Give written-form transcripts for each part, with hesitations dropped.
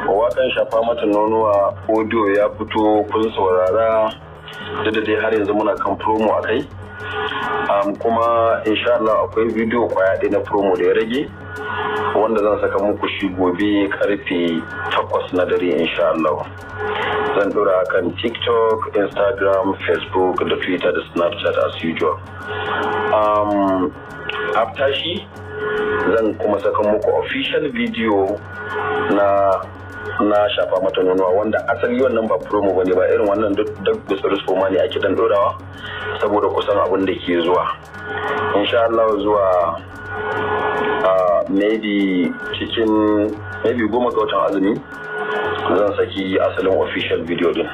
Waƙan shafa mata nonuwa audio ya fito kun saurara, da dai har yanzu muna kan promo a kai. Kuma insha Allah akwai bidiyo kwaya ɗaya na promo da ya rage wanda zan saka muku shi gobe karfe 8 na dare insha Allah. Zan dora kan TikTok, Instagram, Facebook da Twitter da Snapchat as usual. After shi zan kuma saka muku official video na shafa mata nonuwa wanda asali wannan ba promo bane, ba irin wannan duk gutsuri soma ne ake dan dorawa saboda kusan abin da ke zuwa insha Allah zuwa maybe 10 ga watan azumi zan saki asalin official video din,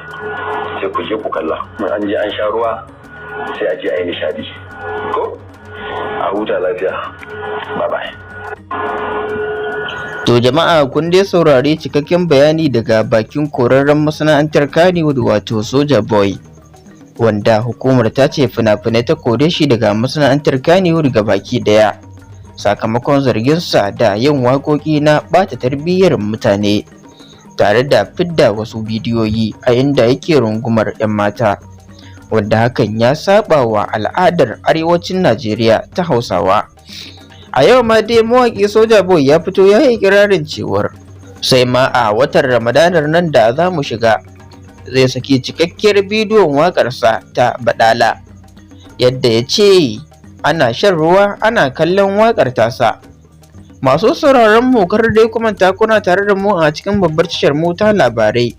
sai ku je ku kalla. Mun an je an sha ruwa sai a je a yi nishadi. Ko a huta lafiya. Bye bye. To jama'a, kun dai saurari cikakken bayani daga bakin korarren masana'antar Kannywood wato Soja Boy, wanda hukumar ta ce fina-finai ta kore shi daga masana'antar Kannywood baki daya sakamakon zarginsa da yin waƙoƙi na ɓata tarbiyyar mutane tare da fidda wasu bidiyoyi a inda yake rungumar 'yan mata, wanda hakan ya saba wa al'adar arewacin Najeriya ta Hausawa. A yau ma dai mawaƙi Soja Boy ya fito ya yi ikirarin cewar sai ma a watan Ramadanar nan da za mu shiga zai saki cikakkiyar bidiyon waƙarsa ta Badala, yadda ya ce ana shan ruwa ana kallon waƙar tasa. Masu sauraron mu kar dai kuma kuna tare da mu a cikin babbar tashar mu ta labarai